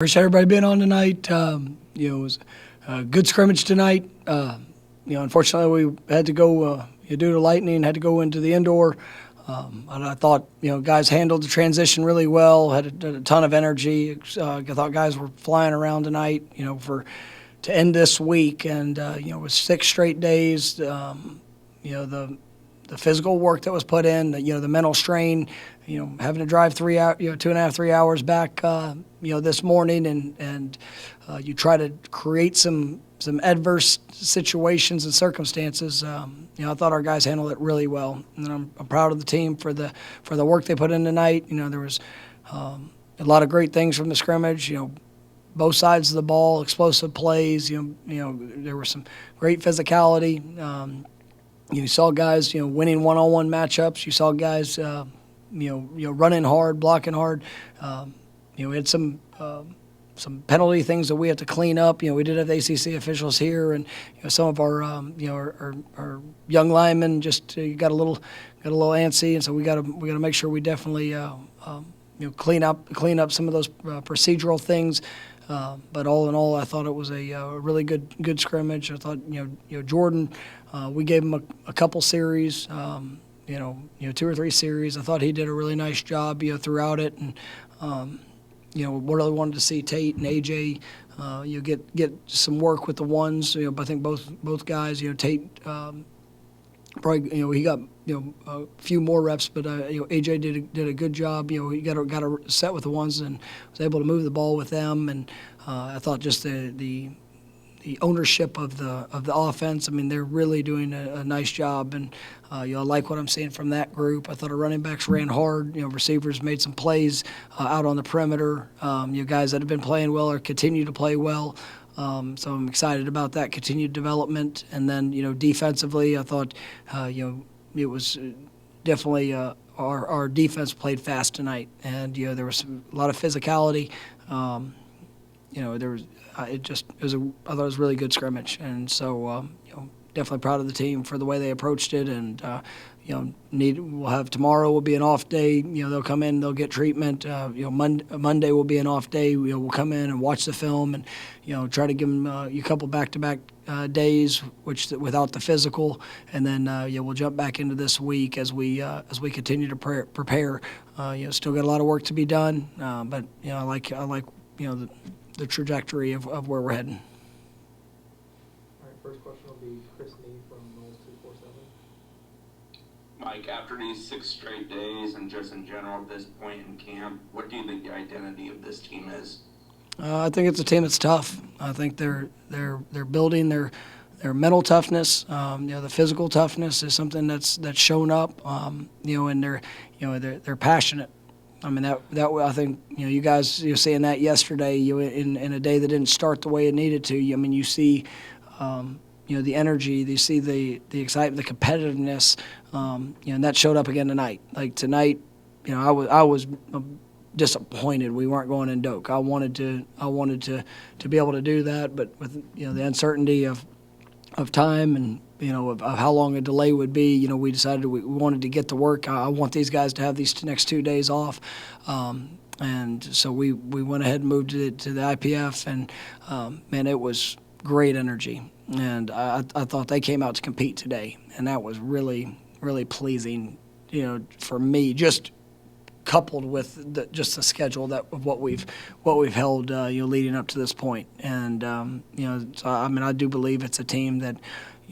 Appreciate everybody being on tonight. It was a good scrimmage tonight. Unfortunately, we had to go due to lightning, had to go into the indoor. And I thought, guys handled the transition really well, had a ton of energy. I thought guys were flying around tonight, to end this week. And, with 6 straight days, the physical work that was put in, the mental strain, having to drive 3 hours, 2.5, 3 hours back, this morning, and you try to create some adverse situations and circumstances. I thought our guys handled it really well, and I'm proud of the team for the work they put in tonight. There was a lot of great things from the scrimmage. Both sides of the ball, explosive plays. There was some great physicality. You saw guys, winning one-on-one matchups. You saw guys, running hard, blocking hard. We had some penalty things that we had to clean up. We did have ACC officials here, and some of our our young linemen just got a little antsy, and so we got to make sure we definitely clean up some of those procedural things. But all in all, I thought it was a really good scrimmage. I thought Jordan, we gave him a couple series, 2 or 3 series. I thought he did a really nice job throughout it, and really wanted to see Tate and AJ get some work with the ones. But I think both guys, Tate probably he got a few more reps, but AJ did a good job. He got a set with the ones and was able to move the ball with them. And I thought just the ownership of the offense. I mean, they're really doing a nice job, and I like what I'm seeing from that group. I thought our running backs ran hard. Receivers made some plays out on the perimeter. Guys that have been playing well or continue to play well. So I'm excited about that continued development. And then defensively, I thought it was definitely our defense played fast tonight, and there was a lot of physicality. There was I thought it was a really good scrimmage, and so definitely proud of the team for the way they approached it. And we'll have tomorrow will be an off day. They'll come in, they'll get treatment. Monday will be an off day. We'll come in and watch the film, and try to give them a couple back-to-back days, which without the physical, and then we'll jump back into this week as we continue to prepare. Still got a lot of work to be done, but I like the trajectory of where we're heading. All right, first question will be Chris Nee from Knowles 247. Mike, after these 6 straight days and just in general at this point in camp, what do you think the identity of this team is? I think it's a team that's tough. I think they're building their mental toughness. The physical toughness is something that's shown up. And they're passionate. I mean that I think you guys seeing that yesterday. In a day that didn't start the way it needed to. You see. The energy, you see the excitement, the competitiveness, and that showed up again tonight. Like tonight, I was disappointed we weren't going in Doak. I wanted to be able to do that, but with the uncertainty of time and of how long a delay would be, we decided we wanted to get to work. I want these guys to have these next 2 days off. And so we went ahead and moved it to the IPF, and man, it was great energy. And I thought they came out to compete today, and that was really, really pleasing, for me. Just coupled with the schedule of what we've held, leading up to this point. And so I do believe it's a team that,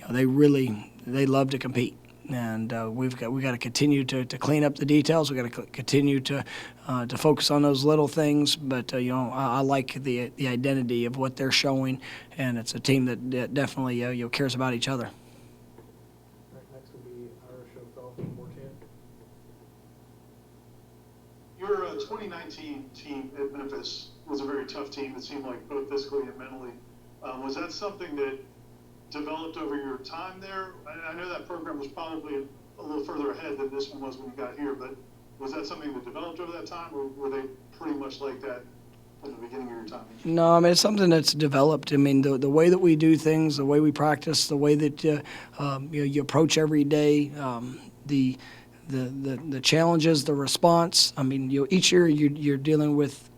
they love to compete. And we got to continue to clean up the details. We got to continue to focus on those little things. But I like the identity of what they're showing, and it's a team that definitely cares about each other. All right, next will be Ira Schofel from 4chan. Your 2019 team at Memphis was a very tough team. It seemed like both physically and mentally. Was that something that developed over your time there? I know that program was probably a little further ahead than this one was when you got here, but was that something that developed over that time, or were they pretty much like that at the beginning of your time? No, I mean, it's something that's developed. I mean, the way that we do things, the way we practice, the way that you approach every day, the challenges, the response. I mean, each year you're dealing with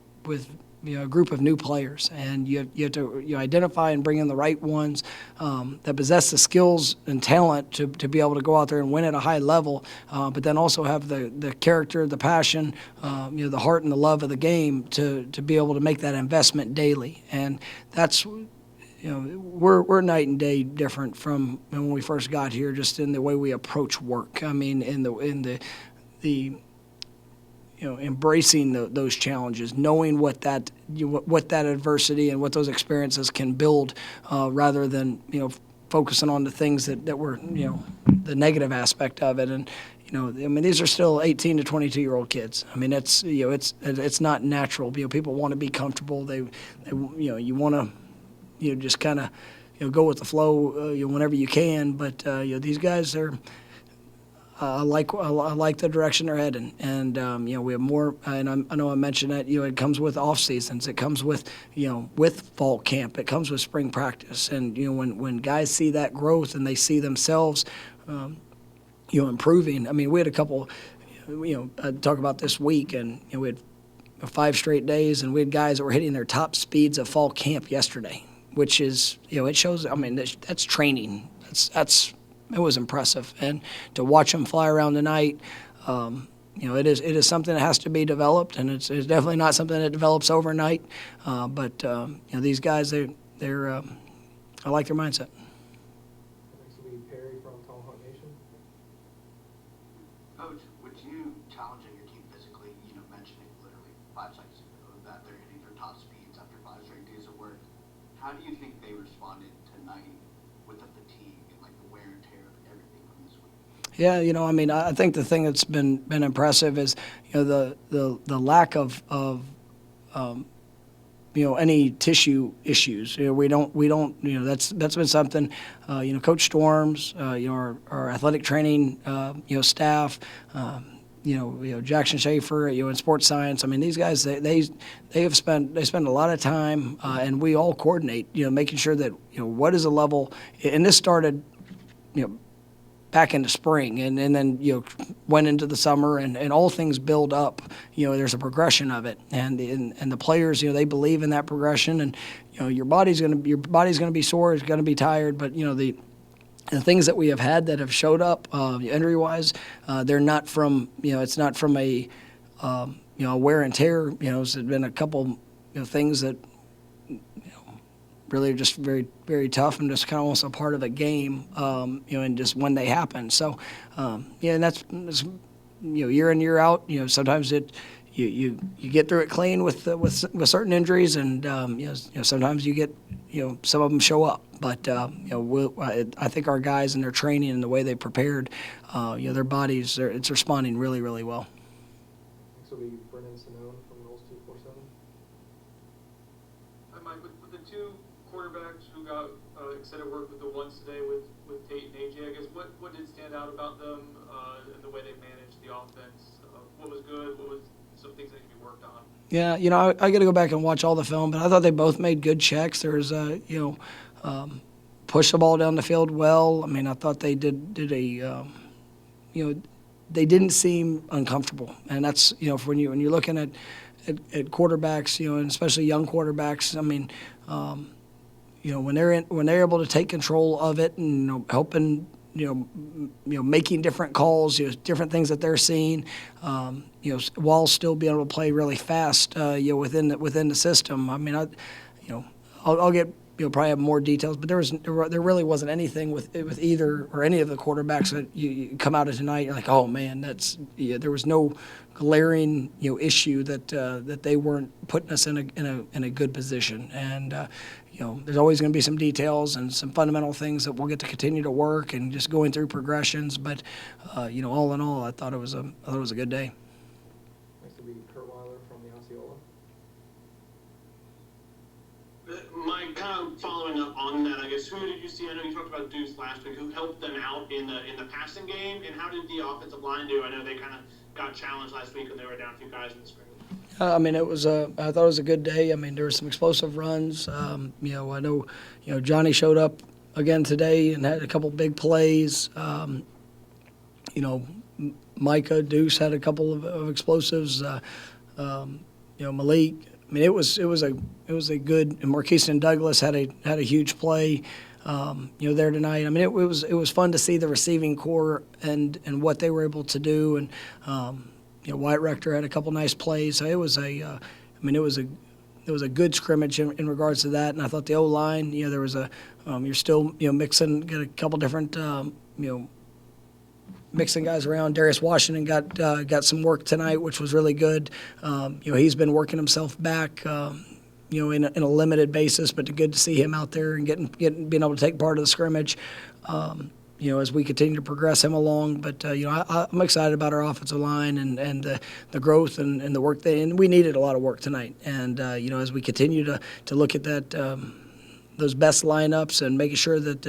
a group of new players, and you have to identify and bring in the right ones that possess the skills and talent to be able to go out there and win at a high level, but then also have the character, the passion, the heart and the love of the game to be able to make that investment daily. And that's, we're night and day different from when we first got here, just in the way we approach work. I mean, in the embracing those challenges, knowing what that adversity and what those experiences can build, rather than focusing on the things that were the negative aspect of it. And these are still 18 to 22-year-old kids. I mean, it's not natural. People want to be comfortable. They you want to just kind of go with the flow whenever you can. But these guys are. I like the direction they're heading, and we have more. And I know I mentioned that it comes with off seasons, it comes with with fall camp, it comes with spring practice, and when guys see that growth and they see themselves, improving. I mean, we had a couple. I talk about this week, and we had 5 straight days, and we had guys that were hitting their top speeds of fall camp yesterday, which is it shows. I mean, that's training. It was impressive, and to watch them fly around tonight, it is something that has to be developed, and it's definitely not something that develops overnight. But these guys, they're I like their mindset. Next will be Perry from Tomahawk Nation. Coach, with you challenging your team physically, mentioning literally 5 seconds ago that they're hitting their top speeds after 5 straight days of work, how do you think they responded tonight with the fatigue and like the wear and tear of everything from this week? Yeah, I think the thing that's been impressive is the lack of any tissue issues. We don't that's been something. Coach Storms, our athletic training staff, Jackson Schaefer, in sports science. I mean, these guys they spend a lot of time, and we all coordinate, making sure that what is a level. And this started, back into spring, and then went into the summer, and all things build up. There's a progression of it, and the players, they believe in that progression, and your body's gonna be sore, it's gonna be tired, but the things that we have had that have showed up injury wise, they're not from it's not from a wear and tear. It's been a couple things that really are just very, very tough and just kind of almost a part of a game, and just when they happen. So, and that's year in, year out. Sometimes you get through it clean with certain injuries, and sometimes you get some of them show up. But I think our guys and their training and the way they prepared, their bodies, it's responding really, really well. Next will be Brennan Sinone from Knowles 247. Hi, Mike. With the 2 quarterbacks who got extended work with the ones today with Tate and AJ, I guess what did stand out about them and the way they managed the offense? What was good? What was some things that could be worked on? Yeah, I got to go back and watch all the film, but I thought they both made good checks. There was push the ball down the field well. I mean, I thought they did a they didn't seem uncomfortable, and that's when you're looking at quarterbacks, and especially young quarterbacks. I mean, when they're able to take control of it and helping, making different calls, different things that they're seeing, while still being able to play really fast, within the system. I mean, I'll get probably have more details, but there really wasn't anything with either or any of the quarterbacks that you come out of tonight. You're like, oh man, there was no glaring issue that they weren't putting us in a good position. And there's always going to be some details and some fundamental things that we'll get to continue to work and just going through progressions. But all in all, I thought it was a good day. Next will be Kurt Weiler from the Osceola. Mike, kind of following up on that, I guess, who did you see? I know you talked about Deuce last week. Who helped them out in the passing game, and how did the offensive line do? I know they kind of got challenged last week when they were down a few guys in the scrimmage. I mean, I thought it was a good day. I mean, there were some explosive runs. I know, Johnny showed up again today and had a couple big plays. Micah, Deuce had a couple of explosives. Malik, mean, it was a good. And Marquise and Douglas had a huge play, there tonight. I mean, it was fun to see the receiving core and what they were able to do. And Wyatt Rector had a couple nice plays. So it was it was a good scrimmage in regards to that. And I thought the O-line, there was you're still mixing, got a couple different mixing guys around. Darius Washington got some work tonight, which was really good. He's been working himself back, in a limited basis, but good to see him out there and being able to take part of the scrimmage. As we continue to progress him along, but I'm excited about our offensive line and the growth and the work and we needed a lot of work tonight. And as we continue to look at that. Those best lineups and making sure that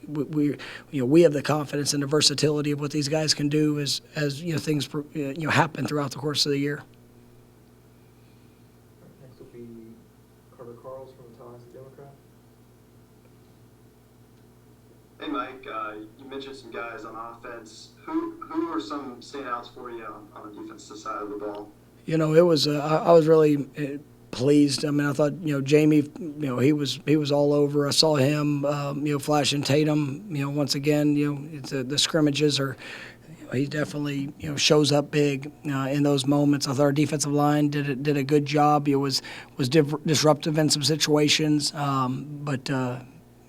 we have the confidence and the versatility of what these guys can do as things happen throughout the course of the year. Next will be Carter Carls from the Tallahassee Democrat. Hey Mike, you mentioned some guys on offense. Who are some standouts for you on the defensive side of the ball? It was I was really pleased. I mean, I thought Jamie, he was all over. I saw him, flashing Tatum. Once again, the scrimmages are. He definitely shows up big in those moments. I thought our defensive line did a good job. It was disruptive in some situations, but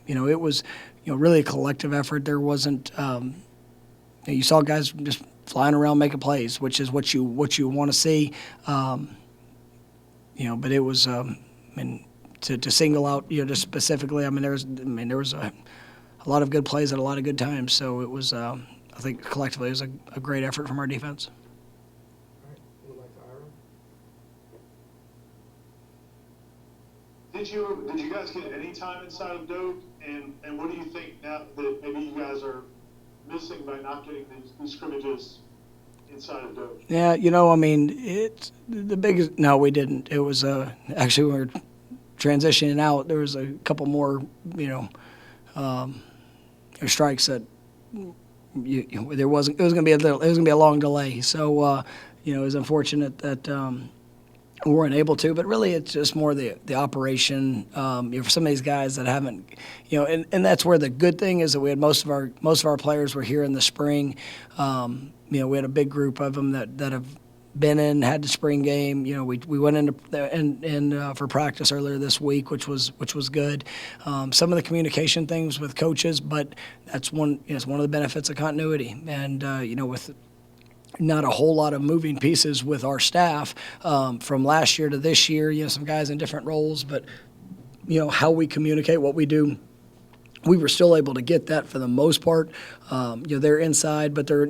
it was really a collective effort. There wasn't. You saw guys just flying around making plays, which is what you want to see. But it was, to single out, just specifically. There was a lot of good plays at a lot of good times. So it was, I think collectively, it was a great effort from our defense. All right, who would like to Ira? Did you guys get any time inside of Doak? And what do you think now that maybe you guys are missing by not getting these scrimmages inside of Doak? Yeah, it's the biggest. No, we didn't. It was actually when we were transitioning out. There was a couple more, strikes that there wasn't. It was going to be a long delay. So it was unfortunate that we weren't able to. But really, it's just more the operation. For some of these guys that haven't, and that's where the good thing is that we had most of our players were here in the spring. We had a big group of them that have been had the spring game. We went into for practice earlier this week, which was good. Some of the communication things with coaches, but that's one. It's one of the benefits of continuity. And with not a whole lot of moving pieces with our staff from last year to this year. Some guys in different roles, but how we communicate, what we do. We were still able to get that for the most part. They're inside, but there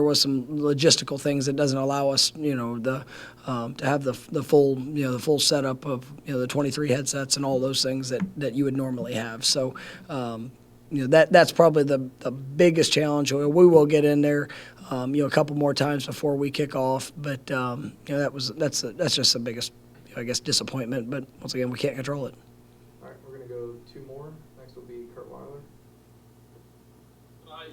was some logistical things that doesn't allow us, to have the full setup of the 23 headsets and all those things that you would normally have. So, that's probably the biggest challenge. We will get in there, a couple more times before we kick off, but that's just the biggest, disappointment. But once again, we can't control it. All right, we're going to go two more. Next will be Kurt Weiler.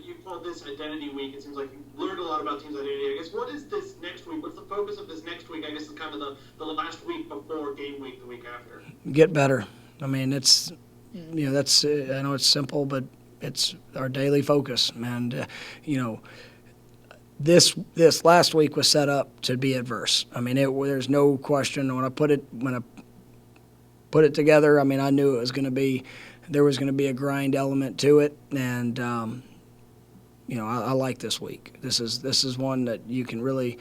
You called this Identity Week. It seems like you learned a lot about teams' identity. I guess, what is this next week? What's the focus of this next week? I guess it's kind of the last week before game week, the week after. Get better. I mean, it's, that's, I know it's simple, but it's our daily focus. And, this last week was set up to be adverse. I mean, there's no question. When I put it together, I mean, I knew there was going to be a grind element to it, and I like this week. This is one that you can really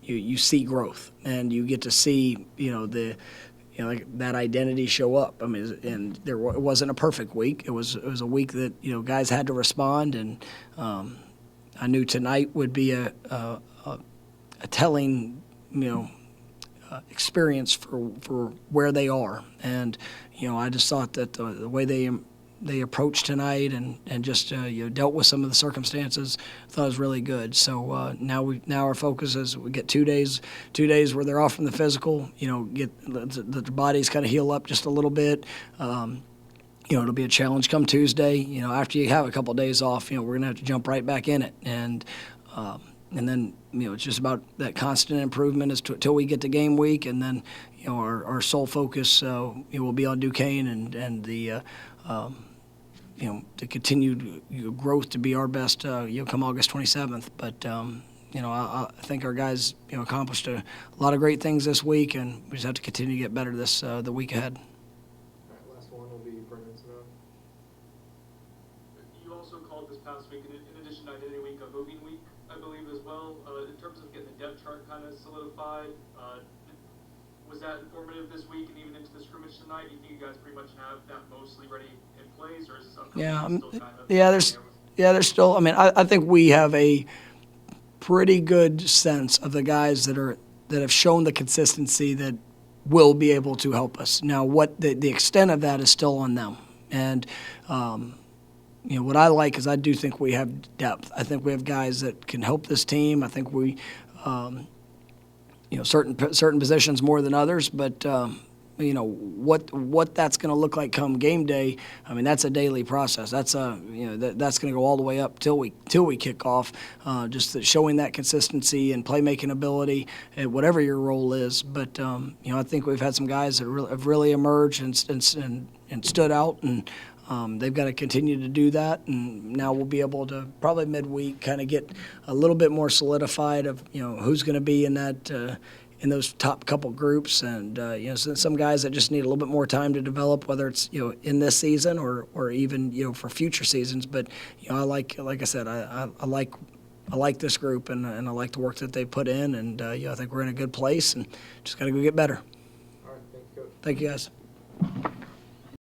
you see growth, and you get to see like that identity show up. I mean, and it wasn't a perfect week. It was a week that guys had to respond, and I knew tonight would be a telling experience for where they are, and I just thought that the way they approached tonight and just dealt with some of the circumstances, I thought it was really good. So now our focus is we get 2 days where they're off from the physical, get the bodies kind of heal up just a little bit. It'll be a challenge come Tuesday. After you have a couple of days off, we're gonna have to jump right back in it, and And then, it's just about that constant improvement until we get to game week, and then, our sole focus will be on Duquesne and the, the continued growth to be our best, come August 27th. But, I think our guys, accomplished a lot of great things this week, and we just have to continue to get better the week ahead. All right, last one will be Brendan Snow. You also called this past week, in addition to Identity Week, a moving week, I believe, as well. In terms of getting the depth chart kind of solidified, was that informative this week and even into the scrimmage tonight? Do you think you guys pretty much have that mostly ready in place, or is this upcoming still kind of? There's still. I mean, I think we have a pretty good sense of the guys that have shown the consistency that will be able to help us. Now, what the extent of that is still on them. And what I like is I do think we have depth. I think we have guys that can help this team. I think we, certain positions more than others, but what that's going to look like come game day. I mean, that's a daily process. That's that's going to go all the way up till we kick off. Just showing that consistency and playmaking ability at whatever your role is. But I think we've had some guys that have really emerged and stood out, and they've got to continue to do that. And now we'll be able to probably midweek kind of get a little bit more solidified of who's going to be in that. In those top couple groups, and some guys that just need a little bit more time to develop, whether it's in this season or even for future seasons. But I like I said, I like this group, and I like the work that they put in, and I think we're in a good place, and just got to go get better. All right, thanks, Coach. Thank you, guys.